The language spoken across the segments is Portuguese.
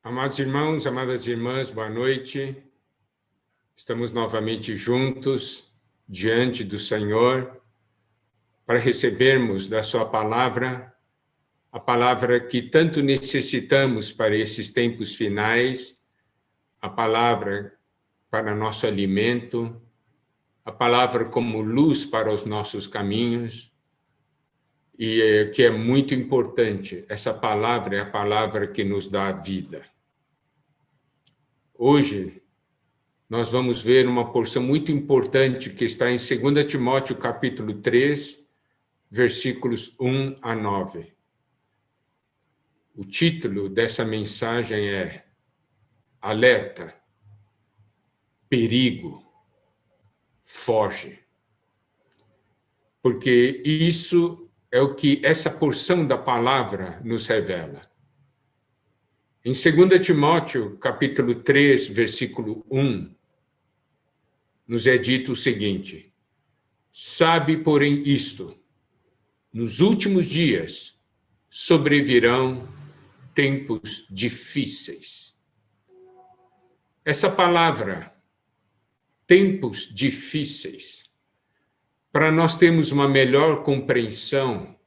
Amados irmãos, amadas irmãs, boa noite. Estamos novamente juntos diante do Senhor para recebermos da sua palavra, a palavra que tanto necessitamos para esses tempos finais, a palavra para nosso alimento, a palavra como luz para os nossos caminhos, e que é muito importante, essa palavra é a palavra que nos dá a vida. Hoje, nós vamos ver uma porção muito importante que está em 2 Timóteo, capítulo 3, versículos 1 a 9. O título dessa mensagem é Alerta, Perigo, Foge. Porque isso é o que essa porção da palavra nos revela. Em 2 Timóteo, capítulo 3, versículo 1, nos é dito o seguinte: sabe, porém, isto, nos últimos dias sobrevirão tempos difíceis. Essa palavra, tempos difíceis, para nós termos uma melhor compreensão,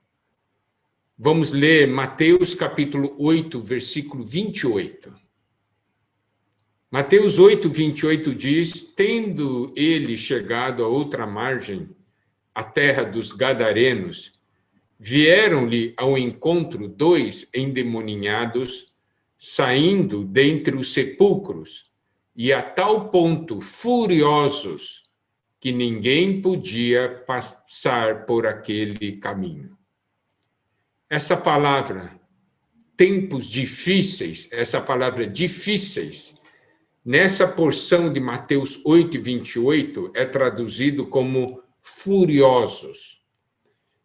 vamos ler Mateus capítulo 8, versículo 28. Mateus 8, 28 diz: tendo ele chegado a outra margem, a terra dos Gadarenos, vieram-lhe ao encontro 2 endemoniados, saindo dentre os sepulcros, e a tal ponto furiosos, que ninguém podia passar por aquele caminho. Essa palavra, tempos difíceis, essa palavra difíceis, nessa porção de Mateus 8, 28, é traduzido como furiosos.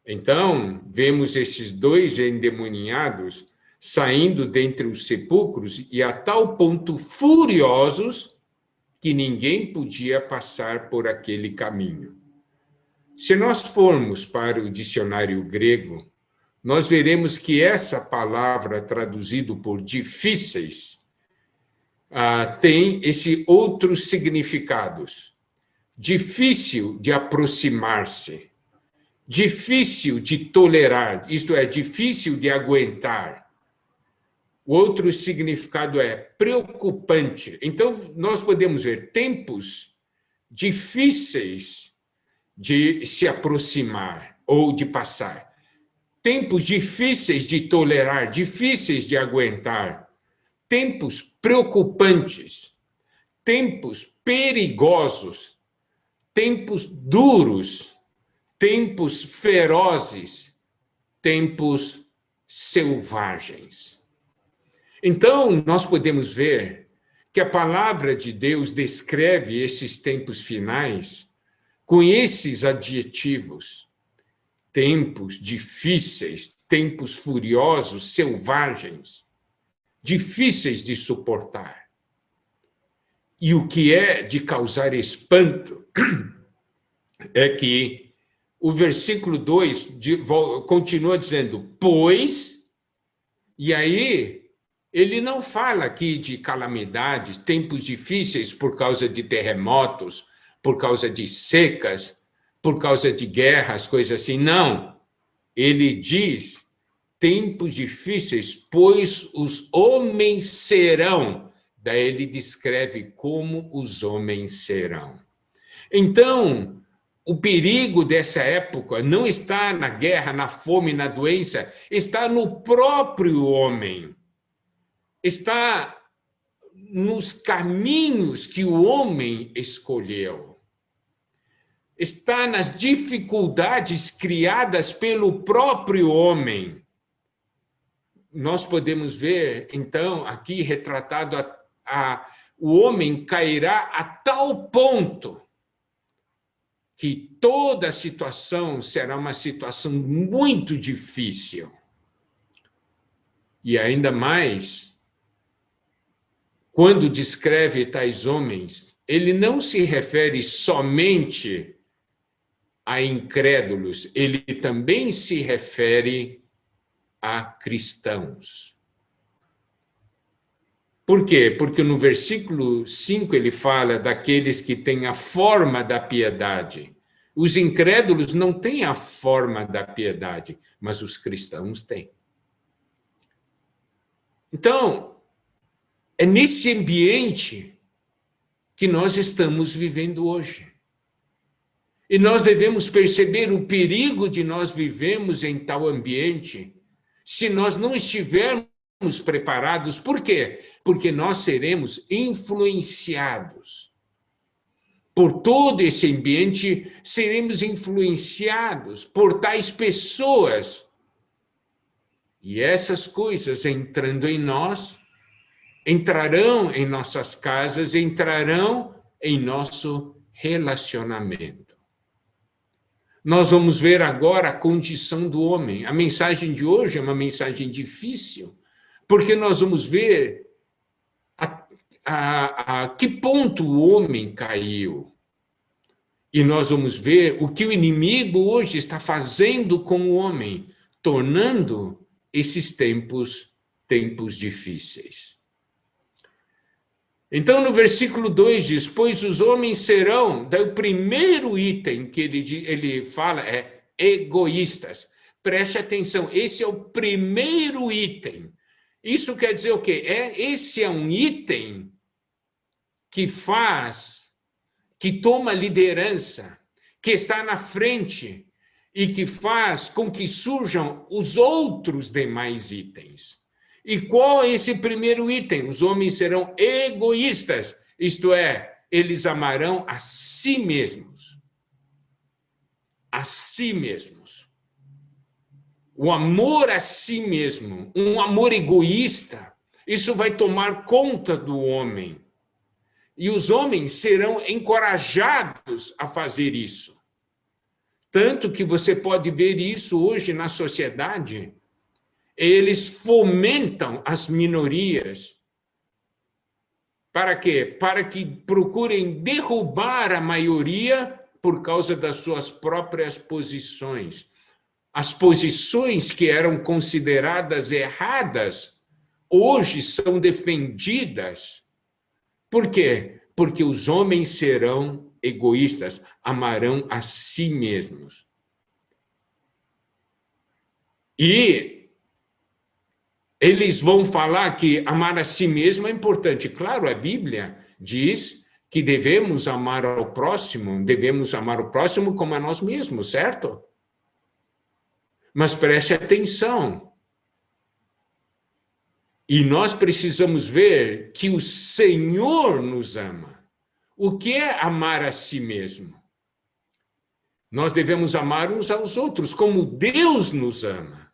Então, vemos esses 2 endemoniados saindo dentre os sepulcros e a tal ponto furiosos que ninguém podia passar por aquele caminho. Se nós formos para o dicionário grego, nós veremos que essa palavra, traduzido por difíceis, tem esse outros significados. Difícil de aproximar-se, difícil de tolerar, isto é, difícil de aguentar. O outro significado é preocupante. Então, nós podemos ver tempos difíceis de se aproximar ou de passar. Tempos difíceis de tolerar, difíceis de aguentar. Tempos preocupantes, tempos perigosos, tempos duros, tempos ferozes, tempos selvagens. Então, nós podemos ver que a palavra de Deus descreve esses tempos finais com esses adjetivos: tempos difíceis, tempos furiosos, selvagens, difíceis de suportar. E o que é de causar espanto é que o versículo 2 continua dizendo, pois, e aí ele não fala aqui de calamidades, tempos difíceis por causa de terremotos, por causa de secas, por causa de guerras, coisas assim, não. Ele diz tempos difíceis, pois os homens serão. Daí ele descreve como os homens serão. Então, o perigo dessa época não está na guerra, na fome, na doença, está no próprio homem. Está nos caminhos que o homem escolheu. Está nas dificuldades criadas pelo próprio homem. Nós podemos ver, então, aqui retratado o homem cairá a tal ponto que toda a situação será uma situação muito difícil. E ainda mais, quando descreve tais homens, ele não se refere somente a incrédulos, ele também se refere a cristãos. Por quê? Porque no versículo 5 ele fala daqueles que têm a forma da piedade. Os incrédulos não têm a forma da piedade, mas os cristãos têm. Então, é nesse ambiente que nós estamos vivendo hoje. E nós devemos perceber o perigo de nós vivemos em tal ambiente se nós não estivermos preparados. Por quê? Porque nós seremos influenciados. Por todo esse ambiente, seremos influenciados por tais pessoas. E essas coisas entrando em nós, entrarão em nossas casas, entrarão em nosso relacionamento. Nós vamos ver agora a condição do homem. A mensagem de hoje é uma mensagem difícil, porque nós vamos ver a que ponto o homem caiu. E nós vamos ver o que o inimigo hoje está fazendo com o homem, tornando esses tempos difíceis. Então, no versículo 2 diz, pois os homens serão, daí o primeiro item que ele fala é egoístas. Preste atenção, esse é o primeiro item. Isso quer dizer o quê? Esse é um item que toma liderança, que está na frente e que faz com que surjam os outros demais itens. E qual é esse primeiro item? Os homens serão egoístas, isto é, eles amarão a si mesmos. A si mesmos. O amor a si mesmo, um amor egoísta, isso vai tomar conta do homem. E os homens serão encorajados a fazer isso. Tanto que você pode ver isso hoje na sociedade. Eles fomentam as minorias. Para quê? Para que procurem derrubar a maioria por causa das suas próprias posições. As posições que eram consideradas erradas, hoje são defendidas. Por quê? Porque os homens serão egoístas, amarão a si mesmos. E eles vão falar que amar a si mesmo é importante. Claro, a Bíblia diz que devemos amar o próximo como a nós mesmos, certo? Mas preste atenção. E nós precisamos ver que o Senhor nos ama. O que é amar a si mesmo? Nós devemos amar uns aos outros como Deus nos ama.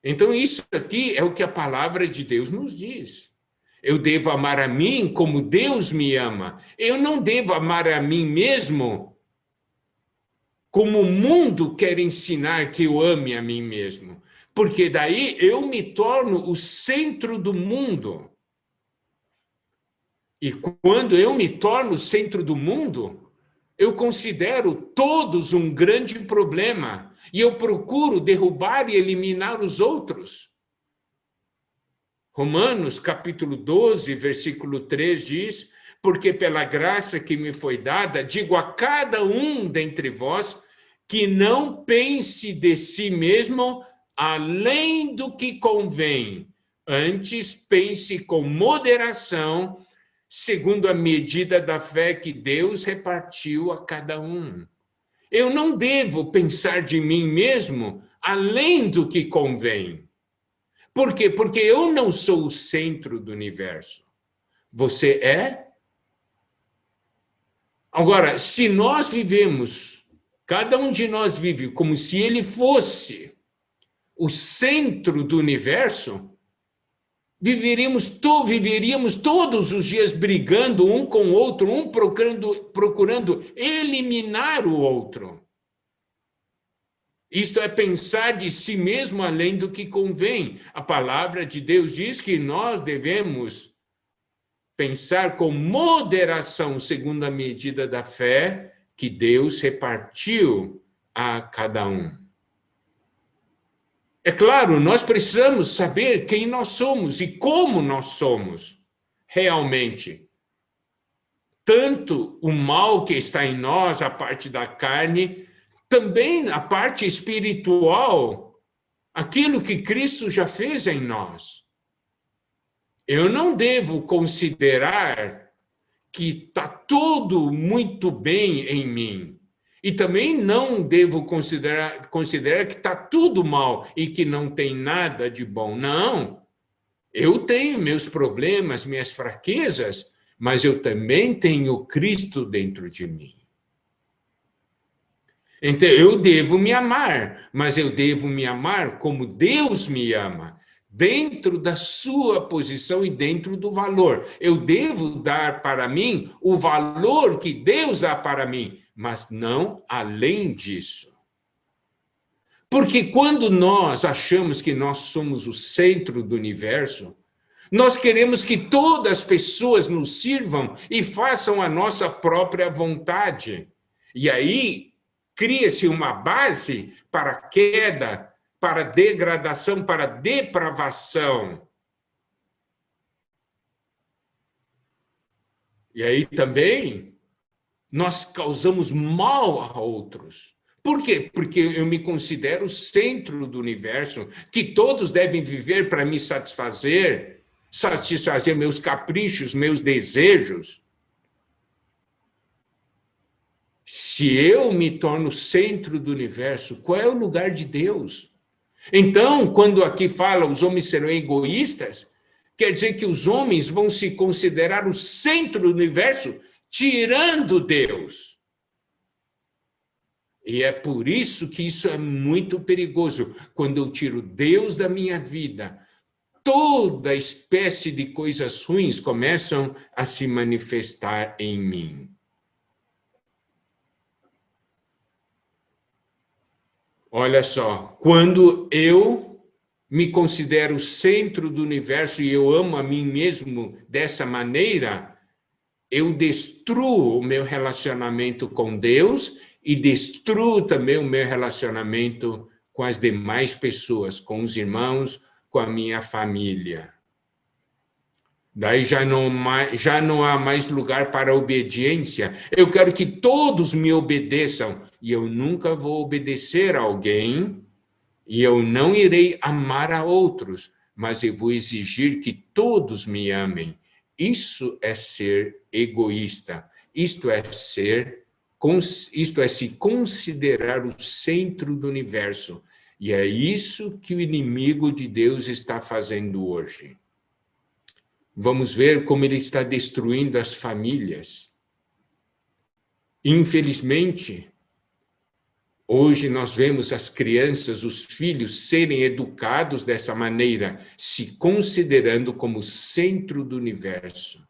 Então, isso aqui é o que a palavra de Deus nos diz. Eu devo amar a mim como Deus me ama. Eu não devo amar a mim mesmo como o mundo quer ensinar que eu ame a mim mesmo. Porque daí eu me torno o centro do mundo. E quando eu me torno o centro do mundo, eu considero todos um grande problema. E eu procuro derrubar e eliminar os outros. Romanos, capítulo 12, versículo 3 diz, porque pela graça que me foi dada, digo a cada um dentre vós que não pense de si mesmo além do que convém. Antes, pense com moderação, segundo a medida da fé que Deus repartiu a cada um. Eu não devo pensar de mim mesmo além do que convém. Por quê? Porque eu não sou o centro do universo. Você é? Agora, se nós vivemos, cada um de nós vive como se ele fosse o centro do universo, viveríamos todos os dias brigando um com o outro, um procurando eliminar o outro. Isto é pensar de si mesmo além do que convém. A palavra de Deus diz que nós devemos pensar com moderação, segundo a medida da fé que Deus repartiu a cada um. É claro, nós precisamos saber quem nós somos e como nós somos realmente. Tanto o mal que está em nós, a parte da carne, também a parte espiritual, aquilo que Cristo já fez em nós. Eu não devo considerar que está tudo muito bem em mim. E também não devo considerar que está tudo mal e que não tem nada de bom. Não. Eu tenho meus problemas, minhas fraquezas, mas eu também tenho Cristo dentro de mim. Então, eu devo me amar, mas eu devo me amar como Deus me ama, dentro da sua posição e dentro do valor. Eu devo dar para mim o valor que Deus dá para mim, mas não além disso. Porque quando nós achamos que nós somos o centro do universo, nós queremos que todas as pessoas nos sirvam e façam a nossa própria vontade. E aí cria-se uma base para a queda, para a degradação, para a depravação. E aí também nós causamos mal a outros. Por quê? Porque eu me considero o centro do universo, que todos devem viver para me satisfazer meus caprichos, meus desejos. Se eu me torno o centro do universo, qual é o lugar de Deus? Então, quando aqui fala os homens serão egoístas, quer dizer que os homens vão se considerar o centro do universo, tirando Deus. E é por isso que isso é muito perigoso. Quando eu tiro Deus da minha vida, toda espécie de coisas ruins começam a se manifestar em mim. Olha só, quando eu me considero o centro do universo e eu amo a mim mesmo dessa maneira, eu destruo o meu relacionamento com Deus e destruo também o meu relacionamento com as demais pessoas, com os irmãos, com a minha família. Daí já não há mais lugar para obediência. Eu quero que todos me obedeçam e eu nunca vou obedecer a alguém e eu não irei amar a outros, mas eu vou exigir que todos me amem. Isso é ser egoísta. Isto é se considerar o centro do universo. E é isso que o inimigo de Deus está fazendo hoje. Vamos ver como ele está destruindo as famílias. Infelizmente, hoje nós vemos as crianças, os filhos serem educados dessa maneira, se considerando como centro do universo.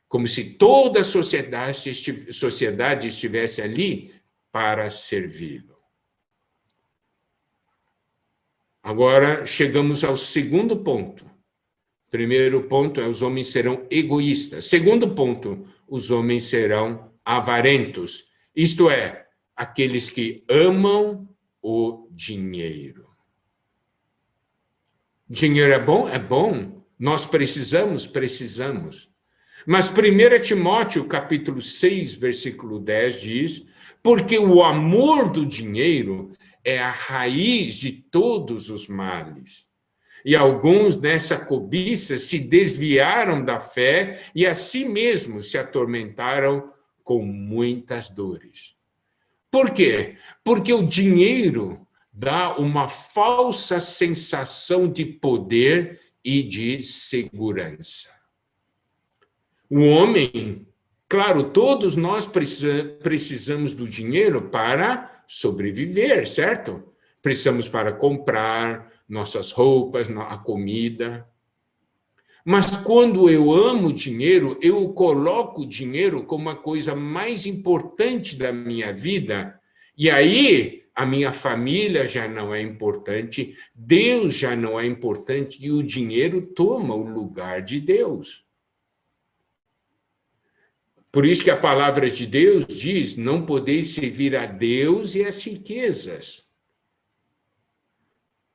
Como se toda a sociedade estivesse ali para servi-lo. Agora chegamos ao segundo ponto. Primeiro ponto é os homens serão egoístas. Segundo ponto, os homens serão avarentos. Isto é, aqueles que amam o dinheiro. Dinheiro é bom? É bom. Nós precisamos. Mas 1 Timóteo, capítulo 6, versículo 10, diz: porque o amor do dinheiro é a raiz de todos os males. E alguns nessa cobiça se desviaram da fé e a si mesmos se atormentaram com muitas dores. Por quê? Porque o dinheiro dá uma falsa sensação de poder e de segurança. O homem, claro, todos nós precisamos do dinheiro para sobreviver, certo? Precisamos para comprar nossas roupas, a comida. Mas quando eu amo dinheiro, eu coloco o dinheiro como a coisa mais importante da minha vida. E aí a minha família já não é importante, Deus já não é importante e o dinheiro toma o lugar de Deus. Por isso que a palavra de Deus diz: não podeis servir a Deus e as riquezas.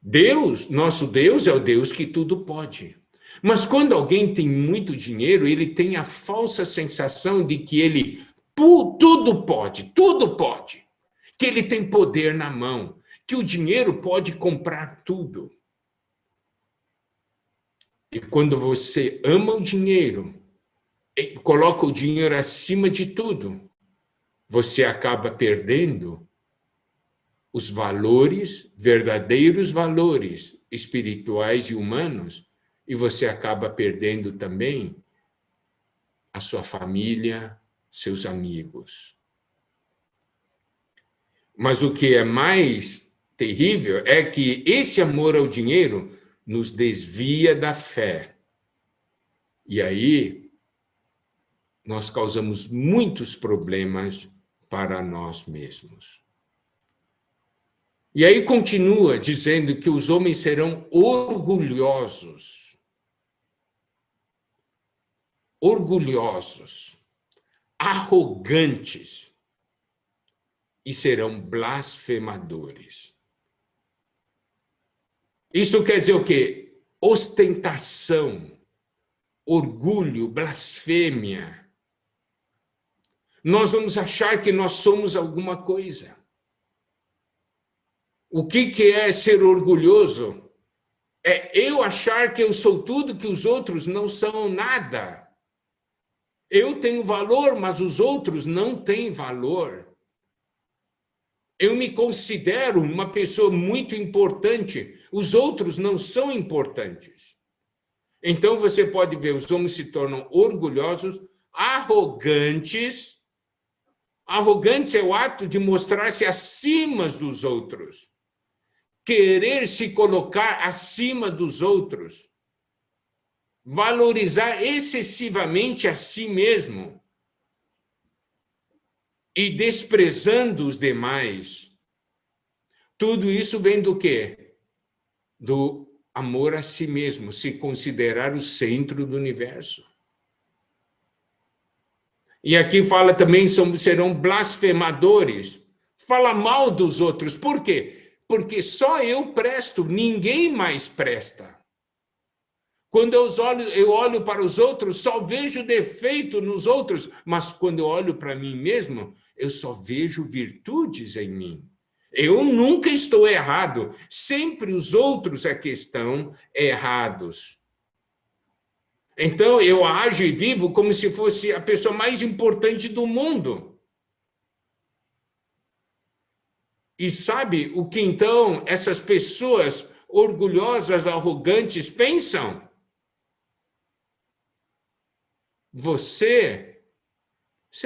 Deus, nosso Deus, é o Deus que tudo pode. Mas quando alguém tem muito dinheiro, ele tem a falsa sensação de que ele tudo pode, que ele tem poder na mão, que o dinheiro pode comprar tudo. E quando você ama o dinheiro, e coloca o dinheiro acima de tudo, você acaba perdendo os valores, verdadeiros valores espirituais e humanos, e você acaba perdendo também a sua família, seus amigos. Mas o que é mais terrível é que esse amor ao dinheiro nos desvia da fé. E aí nós causamos muitos problemas para nós mesmos. E aí continua dizendo que os homens serão orgulhosos, arrogantes e serão blasfemadores. Isso quer dizer o quê? Ostentação, orgulho, blasfêmia. Nós vamos achar que nós somos alguma coisa. O que é ser orgulhoso? É eu achar que eu sou tudo, que os outros não são nada. Eu tenho valor, mas os outros não têm valor. Eu me considero uma pessoa muito importante, os outros não são importantes. Então você pode ver, os homens se tornam orgulhosos, arrogantes. Arrogante é o ato de mostrar-se acima dos outros. Querer se colocar acima dos outros. Valorizar excessivamente a si mesmo. E desprezando os demais. Tudo isso vem do quê? Do amor a si mesmo, se considerar o centro do universo. E aqui fala também, serão blasfemadores. Fala mal dos outros. Por quê? Porque só eu presto, ninguém mais presta. Quando eu olho para os outros, só vejo defeito nos outros, mas quando eu olho para mim mesmo, eu só vejo virtudes em mim. Eu nunca estou errado, sempre os outros é que estão errados. Então, eu ajo e vivo como se fosse a pessoa mais importante do mundo. E sabe o que então essas pessoas orgulhosas, arrogantes pensam? Você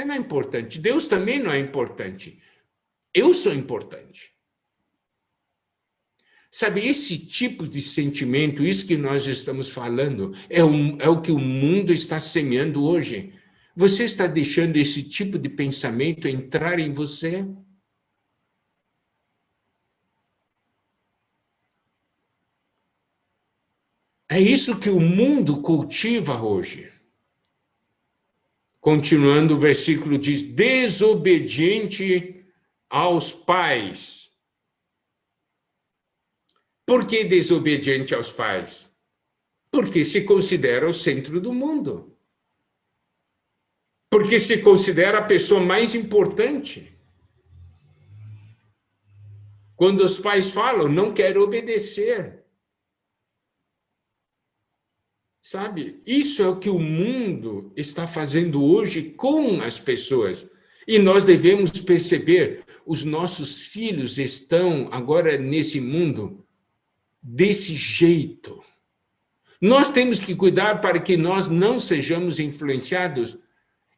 não é importante. Deus também não é importante. Eu sou importante. Sabe, esse tipo de sentimento, isso que nós estamos falando, é o que o mundo está semeando hoje. Você está deixando esse tipo de pensamento entrar em você? É isso que o mundo cultiva hoje. Continuando, o versículo diz: desobediente aos pais. Por que desobediente aos pais? Porque se considera o centro do mundo. Porque se considera a pessoa mais importante. Quando os pais falam, não quero obedecer. Sabe? Isso é o que o mundo está fazendo hoje com as pessoas. E nós devemos perceber, os nossos filhos estão agora nesse mundo desse jeito. Nós temos que cuidar para que nós não sejamos influenciados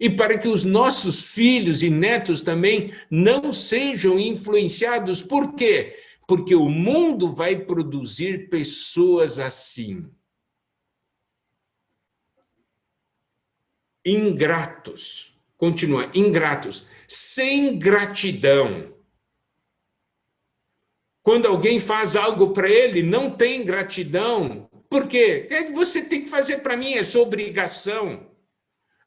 e para que os nossos filhos e netos também não sejam influenciados. Por quê? Porque o mundo vai produzir pessoas assim. Ingratos, continua, ingratos, sem gratidão. Quando alguém faz algo para ele, não tem gratidão. Por quê? Você tem que fazer para mim, é sua obrigação.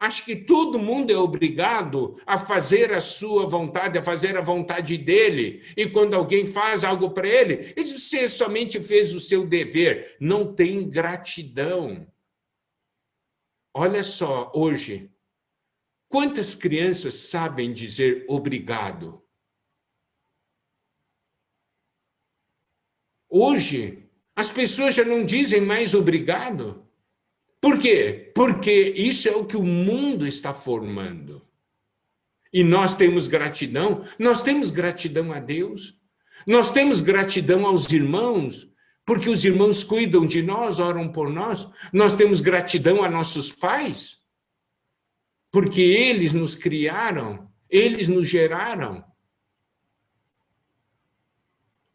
acha que todo mundo é obrigado a fazer a sua vontade, a fazer a vontade dele. E quando alguém faz algo para ele, você somente fez o seu dever. Não tem gratidão. Olha só, hoje, quantas crianças sabem dizer obrigado? Hoje, as pessoas já não dizem mais obrigado. Por quê? Porque isso é o que o mundo está formando. E nós temos gratidão a Deus, nós temos gratidão aos irmãos, porque os irmãos cuidam de nós, oram por nós temos gratidão a nossos pais, porque eles nos criaram, eles nos geraram.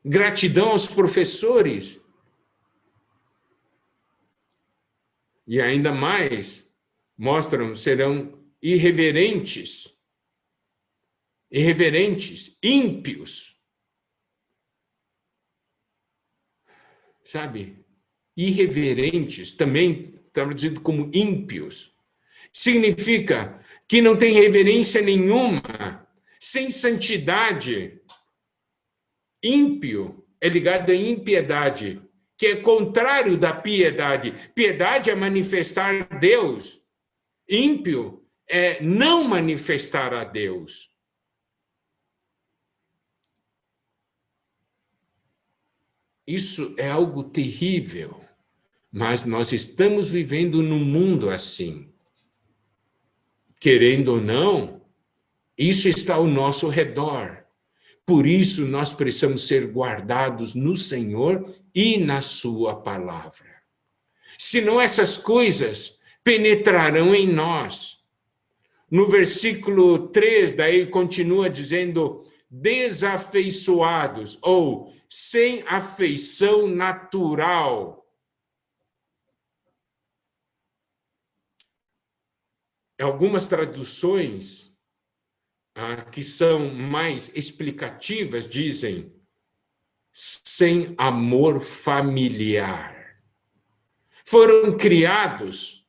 Gratidão aos professores. E ainda mais, serão irreverentes, ímpios. Sabe? Irreverentes, também traduzido como ímpios. Significa que não tem reverência nenhuma, sem santidade. Ímpio é ligado à impiedade, que é contrário da piedade. Piedade é manifestar Deus. Ímpio é não manifestar a Deus. Isso é algo terrível, mas nós estamos vivendo num mundo assim. Querendo ou não, isso está ao nosso redor. Por isso, nós precisamos ser guardados no Senhor e na sua palavra. Senão essas coisas penetrarão em nós. No versículo 3, daí continua dizendo, desafeiçoados, ou sem afeição natural. Algumas traduções que são mais explicativas dizem sem amor familiar. Foram criados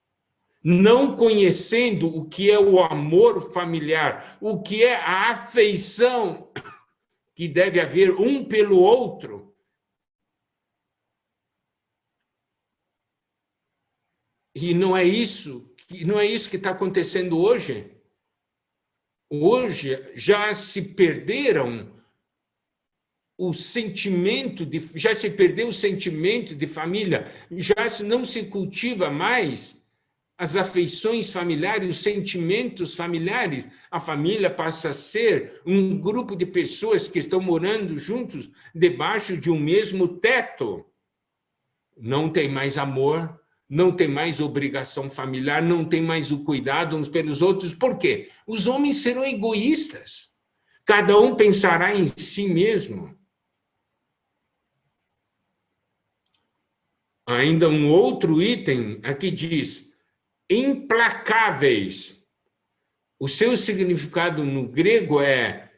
não conhecendo o que é o amor familiar, o que é a afeição que deve haver um pelo outro. E não é isso que está acontecendo hoje. Hoje já se perderam já se perdeu o sentimento de família, já não se cultiva mais as afeições familiares, os sentimentos familiares. A família passa a ser um grupo de pessoas que estão morando juntos debaixo de um mesmo teto. Não tem mais amor, não tem mais obrigação familiar, não tem mais o cuidado uns pelos outros. Por quê? Os homens serão egoístas. Cada um pensará em si mesmo. Ainda um outro item aqui diz, implacáveis. O seu significado no grego é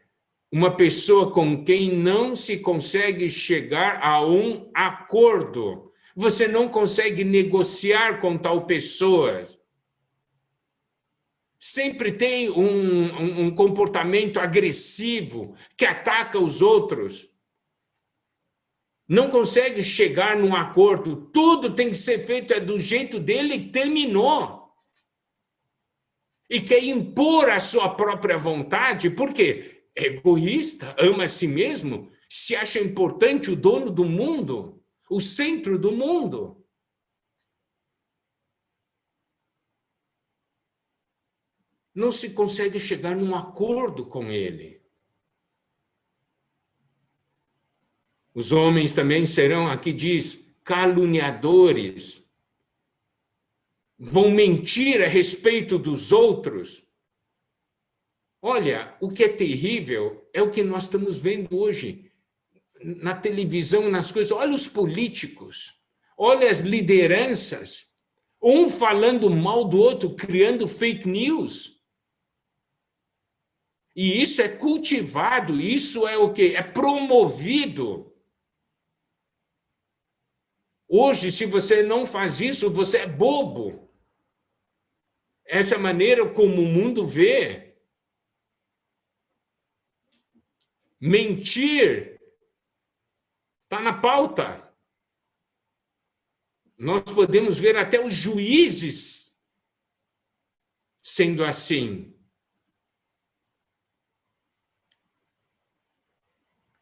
uma pessoa com quem não se consegue chegar a um acordo. Você não consegue negociar com tal pessoa. Sempre tem um comportamento agressivo que ataca os outros. Não consegue chegar num acordo. Tudo tem que ser feito do jeito dele e terminou. E quer impor a sua própria vontade, por quê? É egoísta, ama a si mesmo, se acha importante, o dono do mundo, o centro do mundo. Não se consegue chegar num acordo com ele. Os homens também serão, aqui diz, caluniadores. Vão mentir a respeito dos outros. Olha, o que é terrível é o que nós estamos vendo hoje na televisão, nas coisas. Olha os políticos, olha as lideranças, um falando mal do outro, criando fake news. E isso é cultivado, isso é o quê? É promovido. Hoje, se você não faz isso, você é bobo. essa maneira como o mundo vê. Mentir está na pauta. Nós podemos ver até os juízes sendo assim.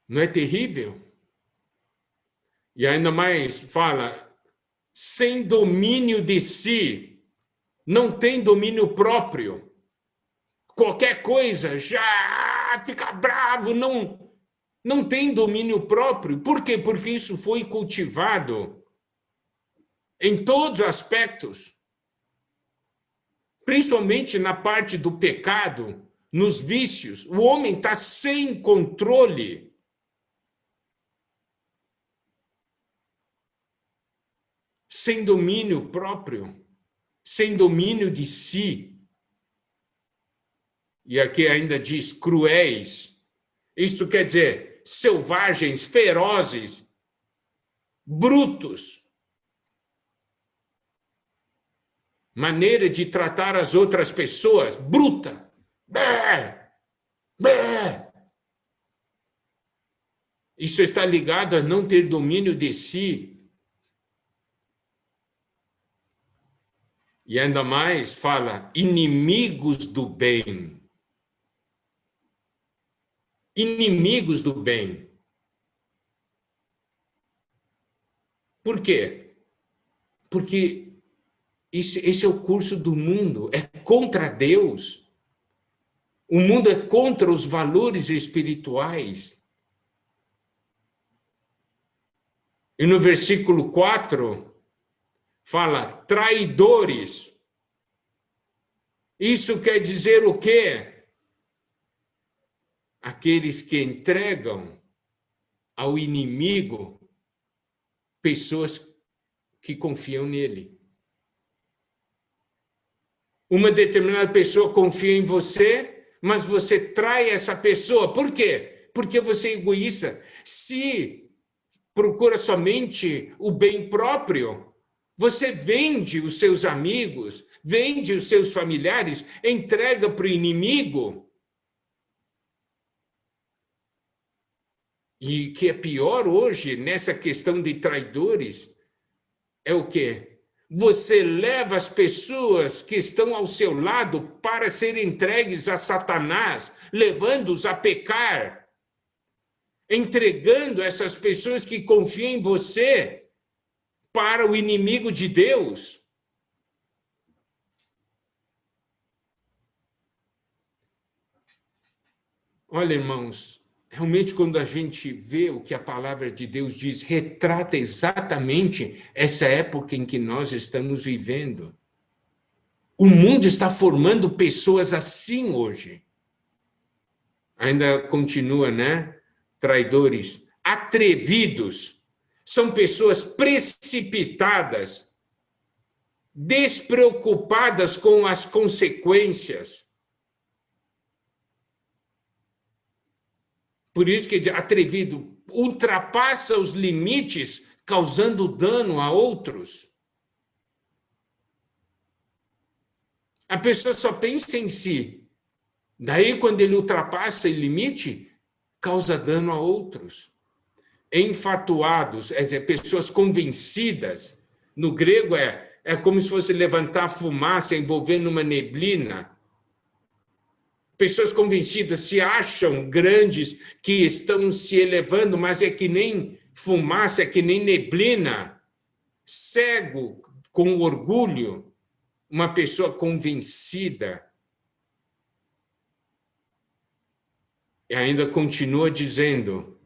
Não é terrível? E ainda mais fala, sem domínio de si, não tem domínio próprio. Qualquer coisa já fica bravo, não tem domínio próprio. Por quê? Porque isso foi cultivado em todos os aspectos, principalmente na parte do pecado, nos vícios. O homem está sem controle. Sem domínio próprio, sem domínio de si. E aqui ainda diz cruéis. Isto quer dizer selvagens, ferozes, brutos. Maneira de tratar as outras pessoas, bruta. Bé, bé. Isso está ligado a não ter domínio de si. E ainda mais fala inimigos do bem. Inimigos do bem. Por quê? Porque esse é o curso do mundo, é contra Deus. O mundo é contra os valores espirituais. E no versículo 4, fala traidores. Isso quer dizer o quê? Aqueles que entregam ao inimigo pessoas que confiam nele. Uma determinada pessoa confia em você, mas você trai essa pessoa. Por quê? Porque você é egoísta. Se procura somente o bem próprio, você vende os seus amigos, vende os seus familiares, entrega para o inimigo. E o que é pior hoje, nessa questão de traidores, é o quê? Você leva as pessoas que estão ao seu lado para serem entregues a Satanás, levando-os a pecar, entregando essas pessoas que confiam em você para o inimigo de Deus. Olha, irmãos, realmente quando a gente vê o que a palavra de Deus diz, retrata exatamente essa época em que nós estamos vivendo. O mundo está formando pessoas assim hoje. Ainda continua, né? Traidores, atrevidos, são pessoas precipitadas, despreocupadas com as consequências. Por isso que atrevido ultrapassa os limites, causando dano a outros. A pessoa só pensa em si. Daí, quando ele ultrapassa o limite, causa dano a outros. Enfatuados, é dizer, pessoas convencidas. No grego é como se fosse levantar fumaça envolvendo uma neblina. Pessoas convencidas se acham grandes, que estão se elevando, mas é que nem fumaça, é que nem neblina. Cego com orgulho, uma pessoa convencida. E ainda continua dizendo,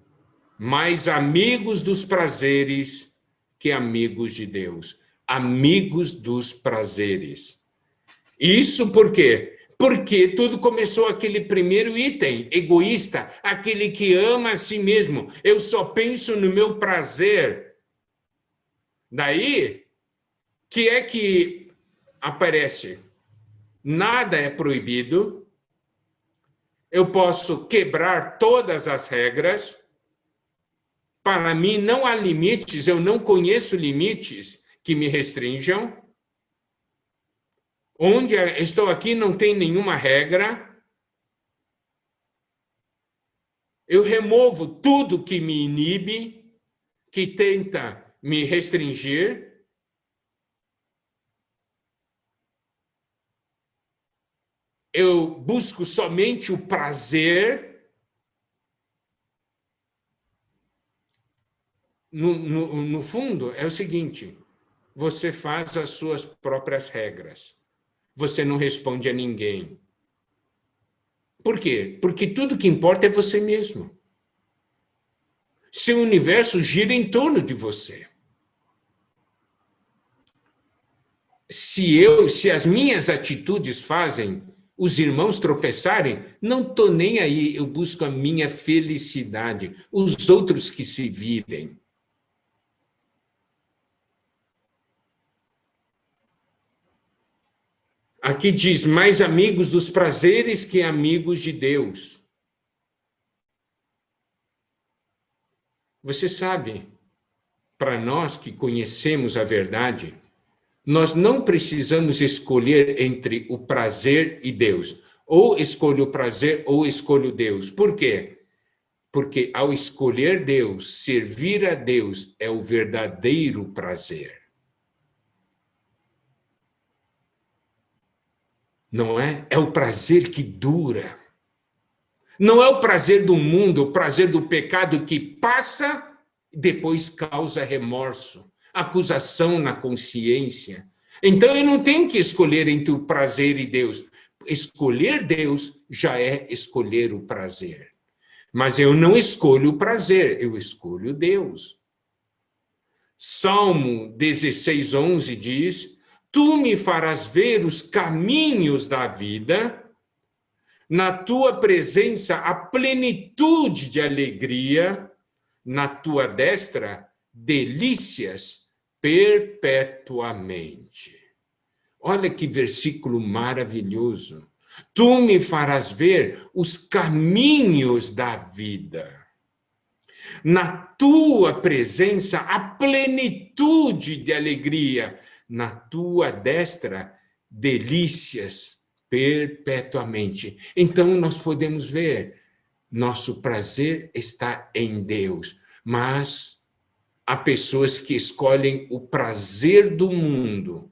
mais amigos dos prazeres que amigos de Deus. Amigos dos prazeres. Isso por quê? Porque tudo começou aquele primeiro item, egoísta, aquele que ama a si mesmo. Eu só penso no meu prazer. Daí, que é que aparece? Nada é proibido. Eu posso quebrar todas as regras. Para mim, não há limites, eu não conheço limites que me restringam. Onde estou aqui não tem nenhuma regra. Eu removo tudo que me inibe, que tenta me restringir. Eu busco somente o prazer. No fundo, é o seguinte: você faz as suas próprias regras. Você não responde a ninguém. Por quê? Porque tudo que importa é você mesmo. Seu universo gira em torno de você. Se as minhas atitudes fazem os irmãos tropeçarem, não estou nem aí, eu busco a minha felicidade, os outros que se virem. Aqui diz, mais amigos dos prazeres que amigos de Deus. Você sabe, para nós que conhecemos a verdade, nós não precisamos escolher entre o prazer e Deus. Ou escolho o prazer ou escolho Deus. Por quê? Porque ao escolher Deus, servir a Deus é o verdadeiro prazer. Não é? É o prazer que dura. Não é o prazer do mundo, o prazer do pecado que passa e depois causa remorso, acusação na consciência. Então eu não tenho que escolher entre o prazer e Deus. Escolher Deus já é escolher o prazer. Mas eu não escolho o prazer, eu escolho Deus. Salmo 16:11 diz: Tu me farás ver os caminhos da vida, na tua presença a plenitude de alegria, na tua destra delícias perpetuamente. Olha que versículo maravilhoso. Tu me farás ver os caminhos da vida. Na tua presença, a plenitude de alegria. Na tua destra, delícias perpetuamente. Então, nós podemos ver, nosso prazer está em Deus, mas há pessoas que escolhem o prazer do mundo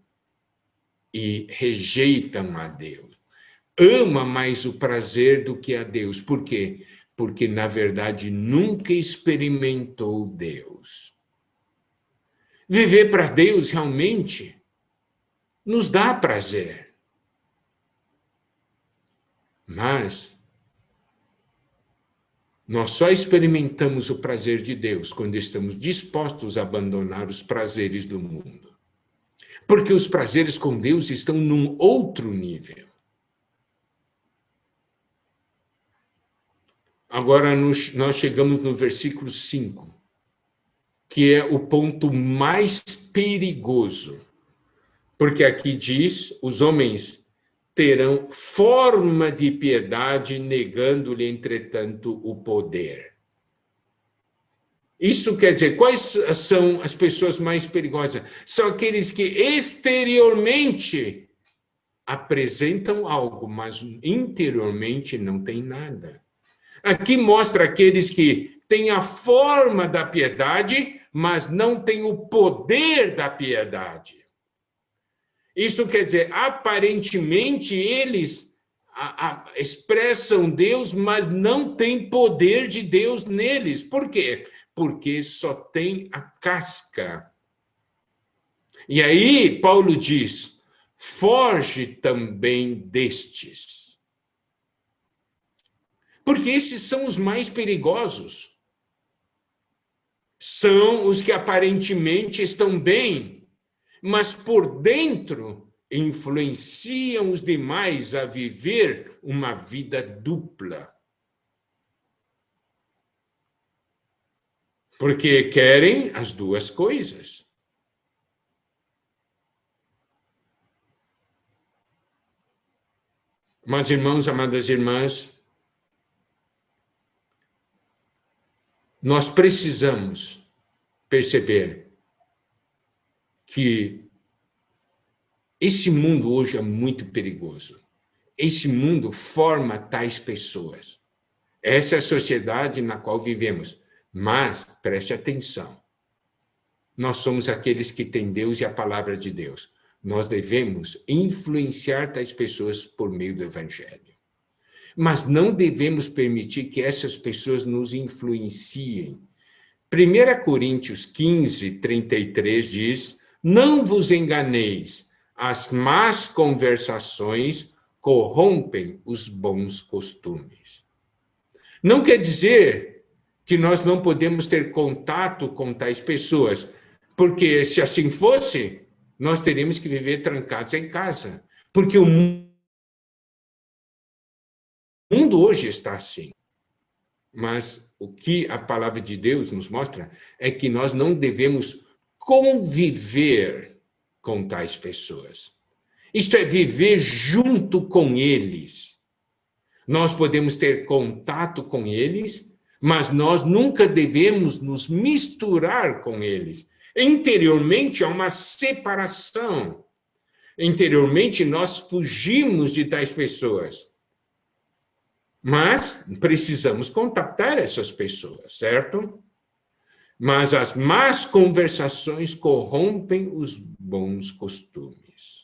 e rejeitam a Deus. Ama mais o prazer do que a Deus. Por quê? Porque, na verdade, nunca experimentou Deus. Viver para Deus realmente nos dá prazer. Mas nós só experimentamos o prazer de Deus quando estamos dispostos a abandonar os prazeres do mundo. Porque os prazeres com Deus estão num outro nível. Agora nós chegamos no versículo 5, que é o ponto mais perigoso. Porque aqui diz, os homens terão forma de piedade, negando-lhe, entretanto, o poder. Isso quer dizer, quais são as pessoas mais perigosas? São aqueles que exteriormente apresentam algo, mas interiormente não tem nada. Aqui mostra aqueles que têm a forma da piedade, mas não têm o poder da piedade. Isso quer dizer, aparentemente eles expressam Deus, mas não tem poder de Deus neles. Por quê? Porque só tem a casca. E aí Paulo diz, foge também destes. Porque esses são os mais perigosos. São os que aparentemente estão bem, mas por dentro influenciam os demais a viver uma vida dupla. Porque querem as duas coisas. Mas, irmãos, amadas irmãs, nós precisamos perceber que Esse mundo hoje é muito perigoso. Esse mundo forma tais pessoas. Essa é a sociedade na qual vivemos. Mas, preste atenção, nós somos aqueles que têm Deus e a palavra de Deus. Nós devemos influenciar tais pessoas por meio do Evangelho. Mas não devemos permitir que essas pessoas nos influenciem. 1 Coríntios 15, 33 diz: não vos enganeis, as más conversações corrompem os bons costumes. Não quer dizer que nós não podemos ter contato com tais pessoas, porque se assim fosse, nós teríamos que viver trancados em casa, porque o mundo hoje está assim. Mas o que a palavra de Deus nos mostra é que nós não devemos conviver com tais pessoas. Isto é, viver junto com eles. Nós podemos ter contato com eles, mas nós nunca devemos nos misturar com eles. Interiormente há uma separação. Interiormente nós fugimos de tais pessoas. Mas precisamos contactar essas pessoas, certo? Mas as más conversações corrompem os bons costumes.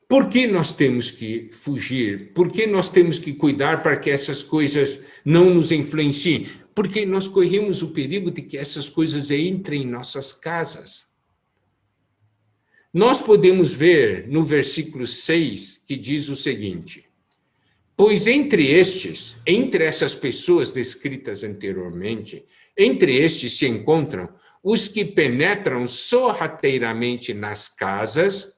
Por que nós temos que fugir? Por que nós temos que cuidar para que essas coisas não nos influenciem? Porque nós corremos o perigo de que essas coisas entrem em nossas casas. Nós podemos ver no versículo 6, que diz o seguinte: pois entre essas pessoas descritas anteriormente, entre estes se encontram os que penetram sorrateiramente nas casas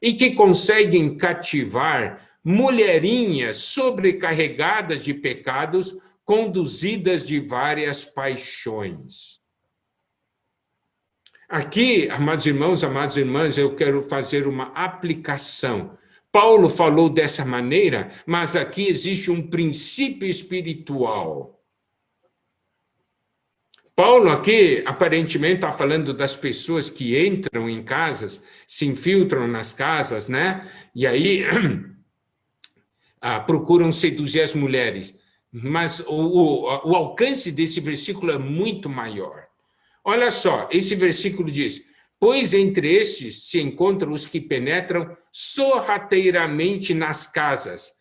e que conseguem cativar mulherinhas sobrecarregadas de pecados, conduzidas de várias paixões. Aqui, amados irmãos, amadas irmãs, eu quero fazer uma aplicação. Paulo falou dessa maneira, mas aqui existe um princípio espiritual. Paulo aqui, aparentemente, está falando das pessoas que entram em casas, se infiltram nas casas, né? E aí procuram seduzir as mulheres. Mas o alcance desse versículo é muito maior. Olha só, esse versículo diz: pois entre estes se encontram os que penetram sorrateiramente nas casas.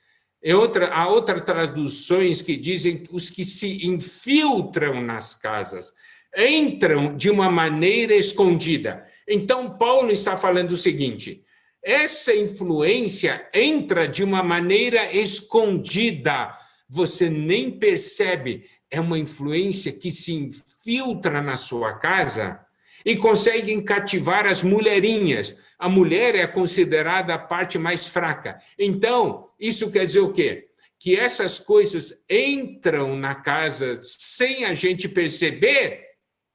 Há outras traduções que dizem os que se infiltram nas casas, entram de uma maneira escondida. Então, Paulo está falando o seguinte: essa influência entra de uma maneira escondida, você nem percebe. É uma influência que se infiltra na sua casa e consegue cativar as mulherinhas. A mulher é considerada a parte mais fraca. Então, isso quer dizer o quê? Que essas coisas entram na casa sem a gente perceber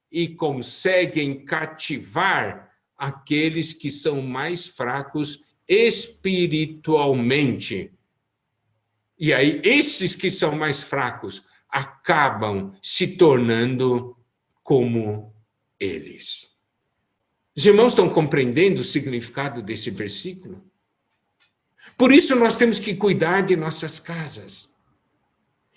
e conseguem cativar aqueles que são mais fracos espiritualmente. E aí, esses que são mais fracos acabam se tornando como eles. Os irmãos estão compreendendo o significado desse versículo? Por isso nós temos que cuidar de nossas casas.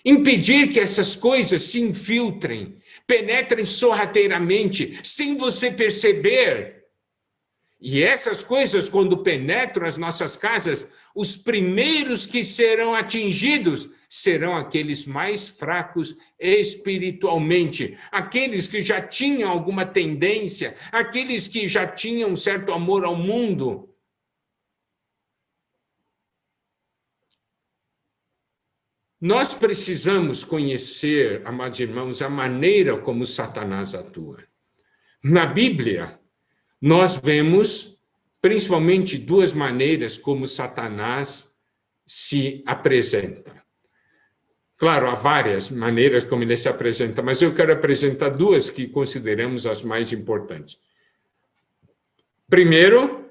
Impedir que essas coisas se infiltrem, penetrem sorrateiramente, sem você perceber. E essas coisas, quando penetram as nossas casas, os primeiros que serão atingidos serão aqueles mais fracos espiritualmente, aqueles que já tinham alguma tendência, aqueles que já tinham um certo amor ao mundo. Nós precisamos conhecer, amados irmãos, a maneira como Satanás atua. Na Bíblia, nós vemos principalmente duas maneiras como Satanás se apresenta. Claro, há várias maneiras como ele se apresenta, mas eu quero apresentar duas que consideramos as mais importantes. Primeiro,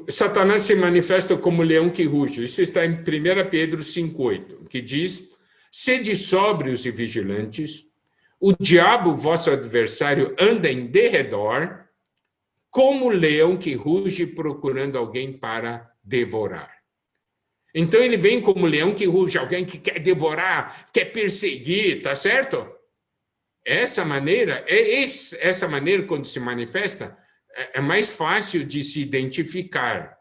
Satanás se manifesta como leão que ruge. Isso está em 1 Pedro 5,8, que diz: sede sóbrios e vigilantes, o diabo, vosso adversário, anda em derredor, como leão que ruge procurando alguém para devorar. Então ele vem como leão que ruge, alguém que quer devorar, quer perseguir, tá certo? Essa maneira, essa maneira quando se manifesta, é mais fácil de se identificar.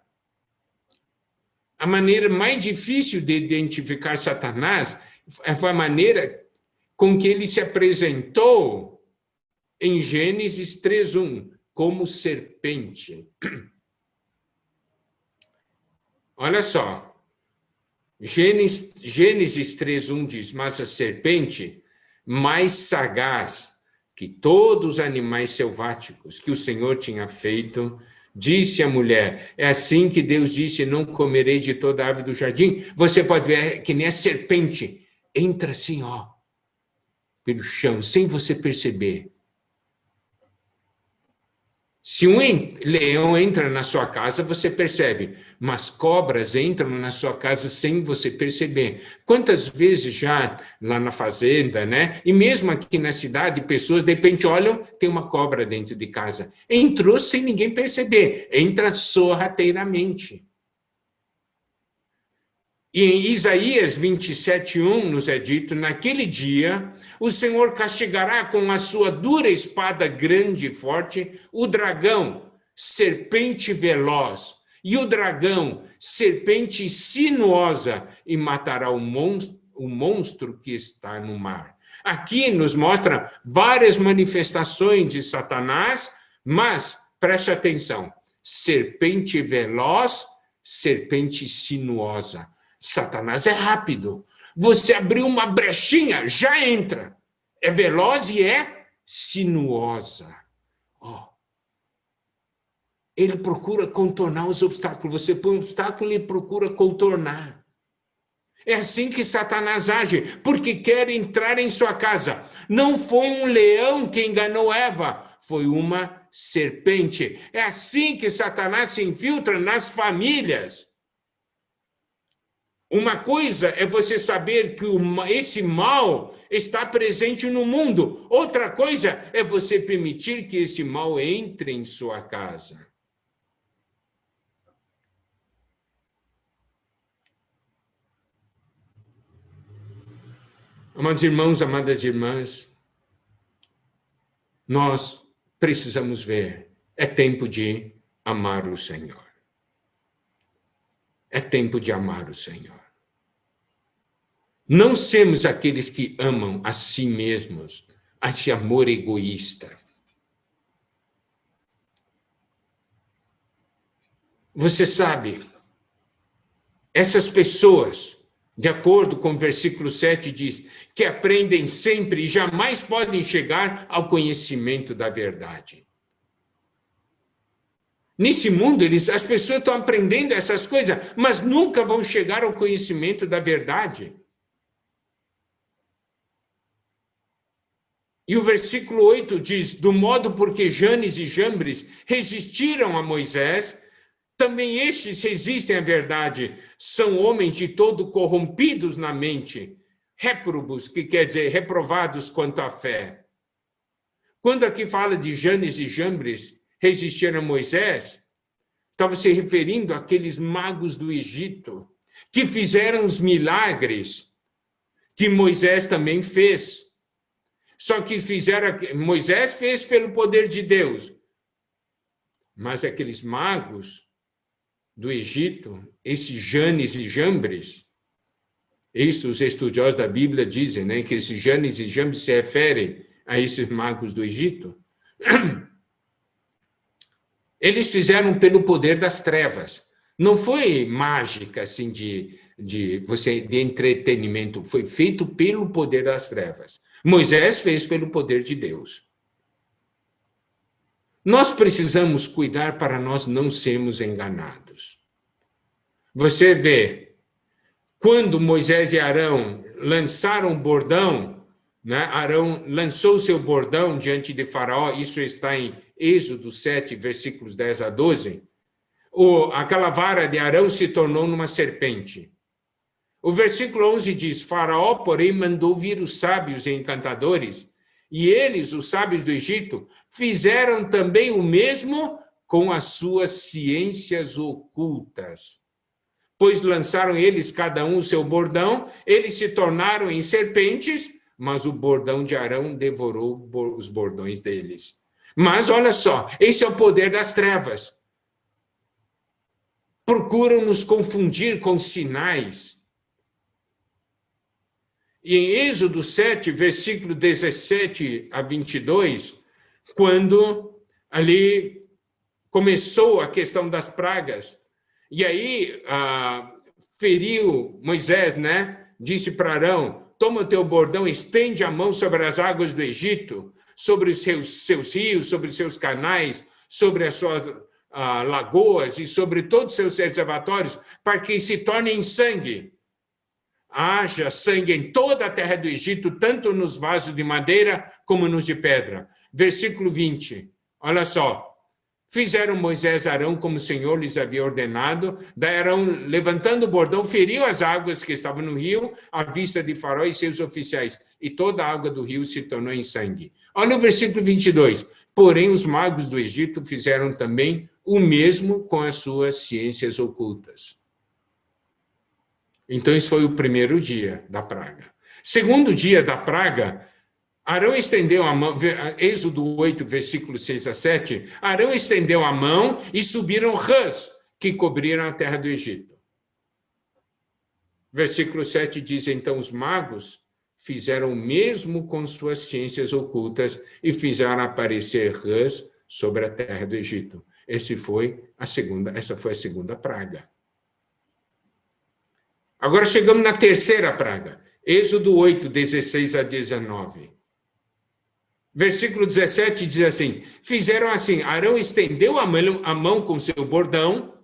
A maneira mais difícil de identificar Satanás foi a maneira com que ele se apresentou em Gênesis 3:1, como serpente. Olha só, Gênesis 3:1 diz, mas a serpente, mais sagaz que todos os animais selváticos que o Senhor tinha feito, disse à mulher, é assim que Deus disse, não comerei de toda a árvore do jardim. Você pode ver que nem a serpente entra assim, ó, pelo chão, sem você perceber. Se um leão entra na sua casa, você percebe, mas cobras entram na sua casa sem você perceber. Quantas vezes já lá na fazenda, né? E mesmo aqui na cidade, pessoas de repente olham, tem uma cobra dentro de casa. Entrou sem ninguém perceber, entra sorrateiramente. E em Isaías 27:1 nos é dito, naquele dia, o Senhor castigará com a sua dura espada grande e forte o dragão, serpente veloz, e o dragão, serpente sinuosa, e matará o monstro que está no mar. Aqui nos mostra várias manifestações de Satanás, mas preste atenção, serpente veloz, serpente sinuosa. Satanás é rápido. Você abriu uma brechinha, já entra. É veloz e é sinuosa. Oh. Ele procura contornar os obstáculos. Você põe um obstáculo e ele procura contornar. É assim que Satanás age, porque quer entrar em sua casa. Não foi um leão que enganou Eva, foi uma serpente. É assim que Satanás se infiltra nas famílias. Uma coisa é você saber que esse mal está presente no mundo. Outra coisa é você permitir que esse mal entre em sua casa. Amados irmãos, amadas irmãs, nós precisamos ver. É tempo de amar o Senhor. É tempo de amar o Senhor. Não sermos aqueles que amam a si mesmos, esse amor egoísta. Você sabe, essas pessoas, de acordo com o versículo 7, diz que aprendem sempre e jamais podem chegar ao conhecimento da verdade. Nesse mundo, as pessoas estão aprendendo essas coisas, mas nunca vão chegar ao conhecimento da verdade. E o versículo 8 diz, do modo porque Janes e Jambres resistiram a Moisés, também estes resistem à verdade, são homens de todo corrompidos na mente, réprobos, que quer dizer reprovados quanto à fé. Quando aqui fala de Janes e Jambres resistiram a Moisés, estava se referindo àqueles magos do Egito, que fizeram os milagres que Moisés também fez. Só que Moisés fez pelo poder de Deus. Mas aqueles magos do Egito, esses Janes e Jambres, isso os estudiosos da Bíblia dizem, né, que esses Janes e Jambres se referem a esses magos do Egito. Eles fizeram pelo poder das trevas. Não foi mágica assim de entretenimento, foi feito pelo poder das trevas. Moisés fez pelo poder de Deus. Nós precisamos cuidar para nós não sermos enganados. Você vê, quando Moisés e Arão lançaram o bordão, né? Arão lançou seu bordão diante de Faraó, isso está em Êxodo 7, versículos 10 a 12, aquela vara de Arão se tornou numa serpente. O versículo 11 diz, Faraó, porém, mandou vir os sábios e encantadores E eles, os sábios do Egito, fizeram também o mesmo com as suas ciências ocultas. Pois lançaram eles cada um o seu bordão, eles se tornaram em serpentes, mas o bordão de Arão devorou os bordões deles. Mas olha só, esse é o poder das trevas. Procuram nos confundir com sinais. E em Êxodo 7, versículo 17 a 22, quando ali começou a questão das pragas, e aí feriu Moisés, né? Disse para Arão, toma o teu bordão, estende a mão sobre as águas do Egito, sobre os seus rios, sobre os seus canais, sobre as suas lagoas e sobre todos os seus reservatórios, para que se tornem sangue. Haja sangue em toda a terra do Egito, tanto nos vasos de madeira como nos de pedra. Versículo 20, olha só. Fizeram Moisés e Arão como o Senhor lhes havia ordenado. Daí Arão, levantando o bordão, feriu as águas que estavam no rio, à vista de Faraó e seus oficiais. E toda a água do rio se tornou em sangue. Olha o versículo 22. Porém, os magos do Egito fizeram também o mesmo com as suas ciências ocultas. Então, esse foi o primeiro dia da praga. Segundo dia da praga, Arão estendeu a mão, Êxodo 8, versículos 6 a 7, Arão estendeu a mão e subiram rãs que cobriram a terra do Egito. Versículo 7 diz, então os magos fizeram o mesmo com suas ciências ocultas e fizeram aparecer rãs sobre a terra do Egito. Essa foi a segunda praga. Agora chegamos na terceira praga. Êxodo 8, 16 a 19. Versículo 17 diz assim, fizeram assim, Arão estendeu a mão com seu bordão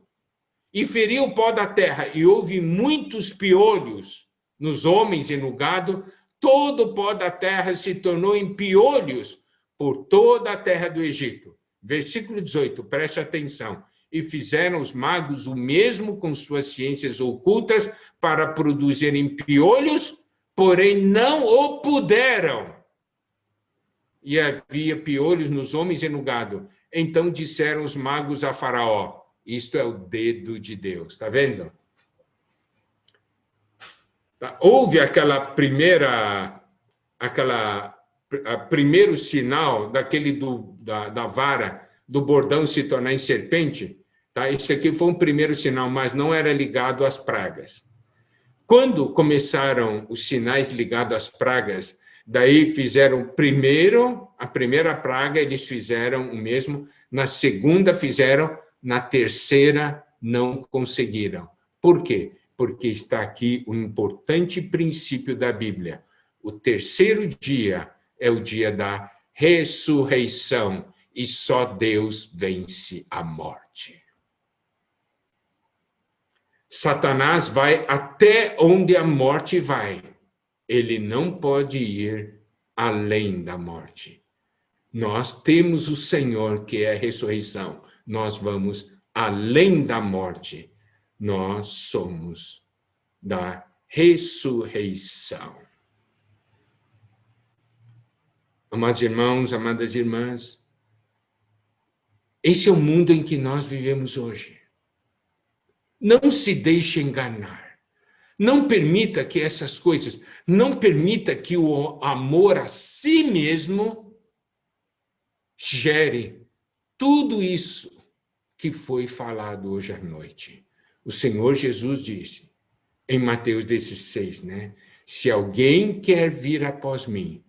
e feriu o pó da terra, e houve muitos piolhos nos homens e no gado, todo o pó da terra se tornou em piolhos por toda a terra do Egito. Versículo 18, preste atenção. E fizeram os magos o mesmo com suas ciências ocultas para produzirem piolhos, porém não o puderam. E havia piolhos nos homens e no gado. Então disseram os magos a Faraó, isto é o dedo de Deus, está vendo? Houve primeiro sinal da vara, do bordão se tornar em serpente, tá? Isso aqui foi um primeiro sinal, mas não era ligado às pragas. Quando começaram os sinais ligados às pragas, daí fizeram a primeira praga, eles fizeram o mesmo, na segunda fizeram, na terceira não conseguiram. Por quê? Porque está aqui o importante princípio da Bíblia. O terceiro dia é o dia da ressurreição, e só Deus vence a morte. Satanás vai até onde a morte vai. Ele não pode ir além da morte. Nós temos o Senhor, que é a ressurreição. Nós vamos além da morte. Nós somos da ressurreição. Amados irmãos, amadas irmãs, esse é o mundo em que nós vivemos hoje. Não se deixe enganar. Não permita que essas coisas, não permita que o amor a si mesmo gere tudo isso que foi falado hoje à noite. O Senhor Jesus disse, em Mateus 16, né? Se alguém quer vir após mim,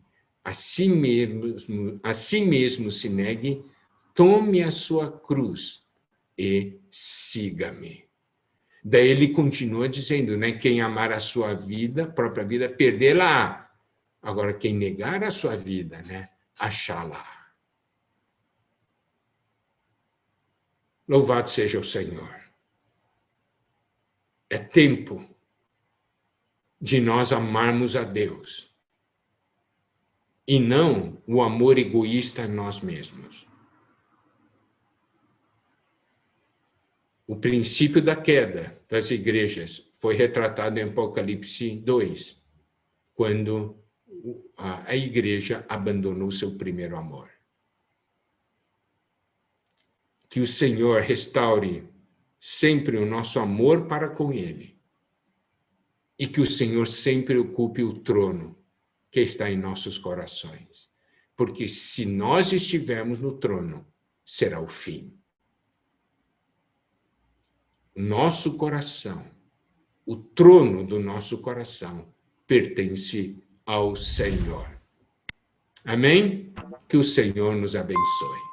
a si mesmo se negue, tome a sua cruz e siga-me. Daí ele continua dizendo, né? Quem amar a sua vida, própria vida, perdê-la. Agora, quem negar a sua vida, né? Achá-la. Louvado seja o Senhor. É tempo de nós amarmos a Deus e não o amor egoísta a nós mesmos. O princípio da queda das igrejas foi retratado em Apocalipse 2, quando a igreja abandonou seu primeiro amor. Que o Senhor restaure sempre o nosso amor para com Ele. E que o Senhor sempre ocupe o trono que está em nossos corações. Porque se nós estivermos no trono, será o fim. Nosso coração, o trono do nosso coração, pertence ao Senhor. Amém? Que o Senhor nos abençoe.